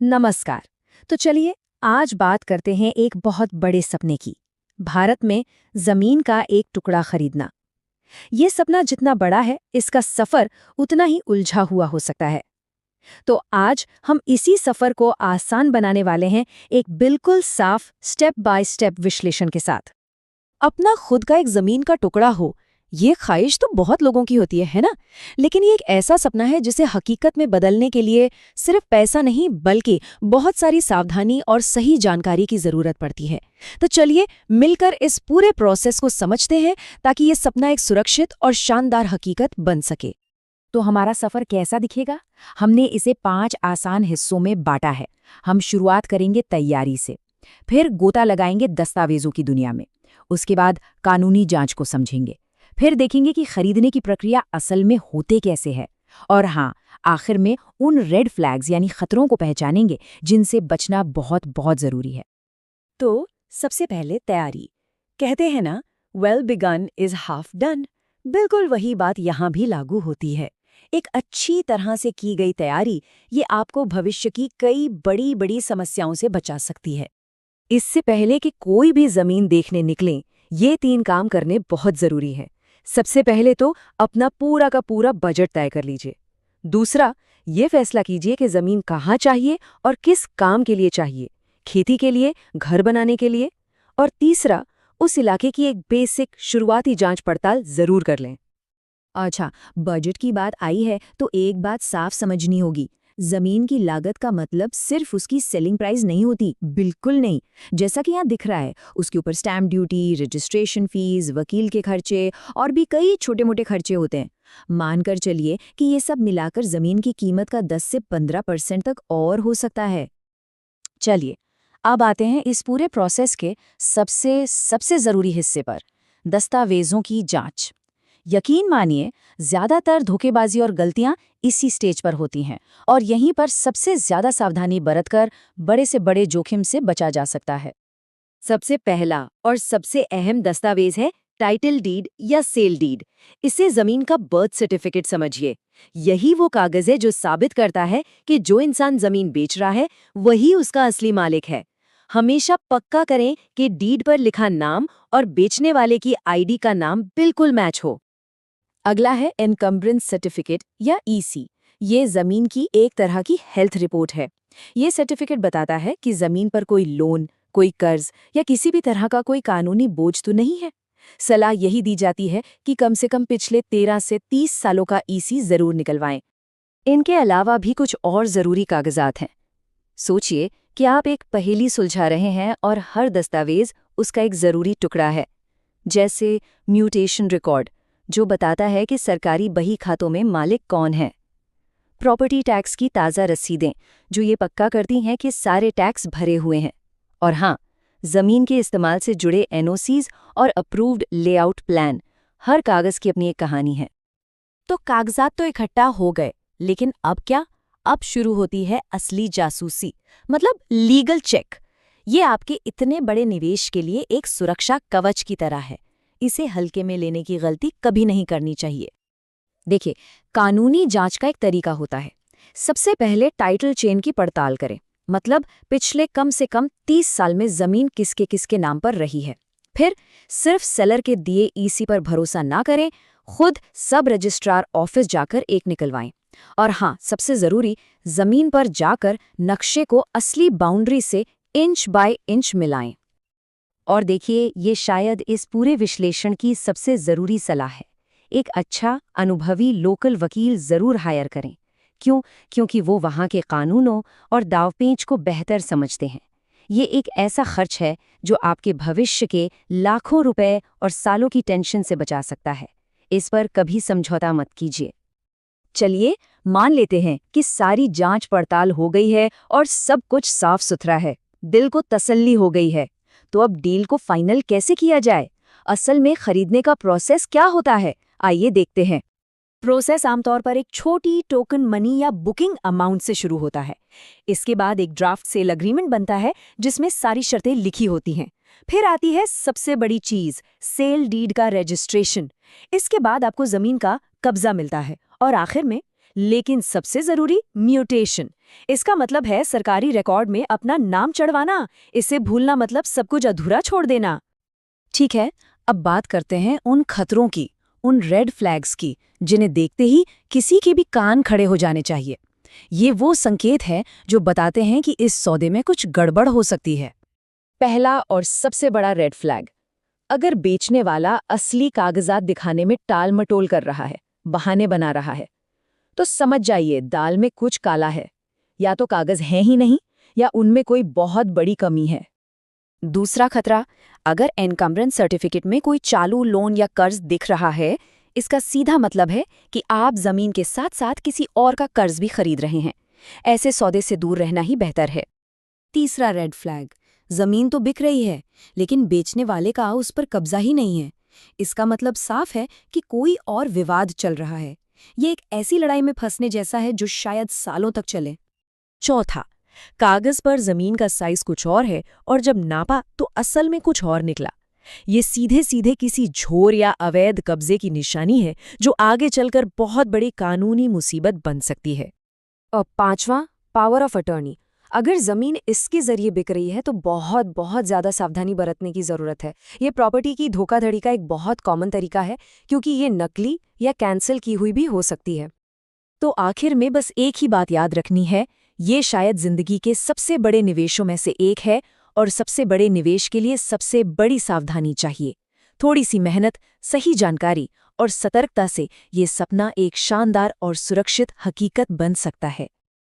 नमस्कार। तो चलिए आज बात करते हैं एक बहुत बड़े सपने की। भारत में जमीन का एक टुकड़ा खरीदना। ये सपना जितना बड़ा है, इसका सफर उतना ही उलझा हुआ हो सकता है। तो आज हम इसी सफर को आसान बनाने वाले हैं, एक बिल्कुल साफ स्टेप बाय स्टेप विश्लेषण के साथ। अपना खुद का एक जमीन का टुकड़ा हो, ये ख्वाहिश तो बहुत लोगों की होती है ना। लेकिन ये एक ऐसा सपना है जिसे हकीकत में बदलने के लिए सिर्फ पैसा नहीं बल्कि बहुत सारी सावधानी और सही जानकारी की जरूरत पड़ती है। तो चलिए मिलकर इस पूरे प्रोसेस को समझते हैं ताकि ये सपना एक सुरक्षित और शानदार हकीकत बन सके। तो हमारा सफर कैसा दिखेगा? हमने इसे 5 आसान हिस्सों में बांटा है। हम शुरुआत करेंगे तैयारी से, फिर गोता लगाएंगे दस्तावेजों की दुनिया में, उसके बाद कानूनी जांच को समझेंगे, फिर देखेंगे कि खरीदने की प्रक्रिया असल में होते कैसे है, और हाँ, आखिर में उन रेड फ्लैग्स यानी खतरों को पहचानेंगे जिनसे बचना बहुत बहुत जरूरी है। तो सबसे पहले तैयारी। कहते हैं ना, well begun is half done. बिल्कुल वही बात यहाँ भी लागू होती है। एक अच्छी तरह से की गई तैयारी ये आपको भविष्य की कई बड़ी बड़ी समस्याओं से बचा सकती है। इससे पहले कि कोई भी जमीन देखने निकलें, ये 3 काम करने बहुत जरूरी है। सबसे पहले तो अपना पूरा का पूरा बजट तय कर लीजिए। दूसरा, ये फैसला कीजिए कि जमीन कहाँ चाहिए और किस काम के लिए चाहिए, खेती के लिए, घर बनाने के लिए। और तीसरा, उस इलाके की एक बेसिक शुरुआती जांच पड़ताल जरूर कर लें। अच्छा, बजट की बात आई है तो एक बात साफ समझनी होगी। जमीन की लागत का मतलब सिर्फ उसकी सेलिंग प्राइस नहीं होती, बिल्कुल नहीं। जैसा कि यहाँ दिख रहा है, उसके ऊपर स्टैम्प ड्यूटी, रजिस्ट्रेशन फीस, वकील के खर्चे और भी कई छोटे-मोटे खर्चे होते हैं। मानकर चलिए कि ये सब मिलाकर जमीन की कीमत का 10 से 15% तक और हो सकता है। चलिए, अब आते हैं इस पूरे प्रोसेस के सबसे सबसे जरूरी हिस्से पर, दस्तावेजों की जांच। यकीन मानिए, ज्यादातर धोखेबाजी और गलतियां इसी स्टेज पर होती हैं, और यहीं पर सबसे ज्यादा सावधानी बरतकर बड़े से बड़े जोखिम से बचा जा सकता है। सबसे पहला और सबसे अहम दस्तावेज है टाइटल डीड या सेल डीड। इसे जमीन का बर्थ सर्टिफिकेट समझिए। यही वो कागज है जो साबित करता है कि जो इंसान जमीन बेच रहा है वही उसका असली मालिक है। हमेशा पक्का करें कि डीड पर लिखा नाम और बेचने वाले की आईडी का नाम बिल्कुल मैच हो। अगला है एनकम्ब्रेंस सर्टिफिकेट या ईसी। ये जमीन की एक तरह की हेल्थ रिपोर्ट है। ये सर्टिफिकेट बताता है कि जमीन पर कोई लोन, कोई कर्ज या किसी भी तरह का कोई कानूनी बोझ तो नहीं है। सलाह यही दी जाती है कि कम से कम पिछले 13 से 30 सालों का ईसी जरूर निकलवाएं। इनके अलावा भी कुछ और जरूरी कागजात हैं। सोचिए कि आप एक पहेली सुलझा रहे हैं और हर दस्तावेज उसका एक जरूरी टुकड़ा है। जैसे म्यूटेशन रिकॉर्ड, जो बताता है कि सरकारी बही खातों में मालिक कौन है। प्रॉपर्टी टैक्स की ताज़ा रसीदें, जो ये पक्का करती हैं कि सारे टैक्स भरे हुए हैं। और हाँ, ज़मीन के इस्तेमाल से जुड़े एनओसीज और अप्रूव्ड लेआउट प्लान, हर कागज़ की अपनी एक कहानी है। तो कागजात तो इकट्ठा हो गए, लेकिन अब क्या? अब शुरू होती है असली जासूसी, मतलब लीगल चेक। ये आपके इतने बड़े निवेश के लिए एक सुरक्षा कवच की तरह है। इसे हल्के में लेने की गलती कभी नहीं करनी चाहिए। देखिए, कानूनी जांच का एक तरीका होता है। सबसे पहले टाइटल चेन की पड़ताल करें, मतलब पिछले कम से कम 30 साल में जमीन किसके किसके नाम पर रही है। फिर सिर्फ सेलर के दिए ईसी पर भरोसा ना करें, खुद सब रजिस्ट्रार ऑफिस जाकर एक निकलवाएं। और हाँ, सबसे जरूरी, जमीन पर जाकर नक्शे को असली बाउंड्री से इंच बाय इंच मिलाएं। और देखिए, ये शायद इस पूरे विश्लेषण की सबसे जरूरी सलाह है। एक अच्छा अनुभवी लोकल वकील जरूर हायर करें। क्यों? क्योंकि वो वहाँ के कानूनों और दावपेंच को बेहतर समझते हैं। ये एक ऐसा खर्च है जो आपके भविष्य के लाखों रुपए और सालों की टेंशन से बचा सकता है। इस पर कभी समझौता मत कीजिए। चलिए, मान लेते हैं कि सारी जांच पड़ताल हो गई है और सब कुछ साफ सुथरा है। दिल को तसल्ली हो गई है। तो अब डील को फाइनल कैसे किया जाए? असल में खरीदने का प्रोसेस क्या होता है? आइए देखते हैं। प्रोसेस आमतौर पर एक छोटी टोकन मनी या बुकिंग अमाउंट से शुरू होता है। इसके बाद एक ड्राफ्ट सेल अग्रीमेंट बनता है जिसमें सारी शर्तें लिखी होती हैं। फिर आती है सबसे बड़ी चीज, सेल डीड का रजिस्ट्रेशन। इसके बाद आपको जमीन का कब्जा मिलता है और आखिर में लेकिन सबसे जरूरी म्यूटेशन। इसका मतलब है सरकारी रिकॉर्ड में अपना नाम चढ़वाना। इसे भूलना मतलब सब कुछ अधूरा छोड़ देना। ठीक है, अब बात करते हैं उन खतरों की, उन रेड फ्लैग्स की, जिन्हें देखते ही किसी के भी कान खड़े हो जाने चाहिए। ये वो संकेत है जो बताते हैं कि इस सौदे में कुछ गड़बड़ हो सकती है। पहला और सबसे बड़ा रेड फ्लैग, अगर बेचने वाला असली कागजात दिखाने में टाल मटोल कर रहा है, बहाने बना रहा है, तो समझ जाइए दाल में कुछ काला है। या तो कागज हैं ही नहीं, या उनमें कोई बहुत बड़ी कमी है। दूसरा खतरा, अगर एनकम्बरेंस सर्टिफिकेट में कोई चालू लोन या कर्ज दिख रहा है, इसका सीधा मतलब है कि आप जमीन के साथ साथ किसी और का कर्ज भी खरीद रहे हैं। ऐसे सौदे से दूर रहना ही बेहतर है। तीसरा रेड फ्लैग, जमीन तो बिक रही है, लेकिन बेचने वाले का उस पर कब्जा ही नहीं है। इसका मतलब साफ है कि कोई और विवाद चल रहा है। ये एक ऐसी लड़ाई में फंसने जैसा है जो शायद सालों तक चले। चौथा, कागज पर जमीन का साइज कुछ और है और जब नापा तो असल में कुछ और निकला। ये सीधे सीधे किसी झोर या अवैध कब्जे की निशानी है जो आगे चलकर बहुत बड़ी कानूनी मुसीबत बन सकती है। और पांचवा, पावर ऑफ अटर्नी। अगर जमीन इसके जरिए बिक रही है तो बहुत बहुत ज्यादा सावधानी बरतने की जरूरत है। ये प्रॉपर्टी की धोखाधड़ी का एक बहुत कॉमन तरीका है, क्योंकि ये नकली या कैंसिल की हुई भी हो सकती है। तो आखिर में बस एक ही बात याद रखनी है, ये शायद जिंदगी के सबसे बड़े निवेशों में से एक है, और सबसे बड़े निवेश के लिए सबसे बड़ी सावधानी चाहिए। थोड़ी सी मेहनत, सही जानकारी और सतर्कता से ये सपना एक शानदार और सुरक्षित हकीकत बन सकता है।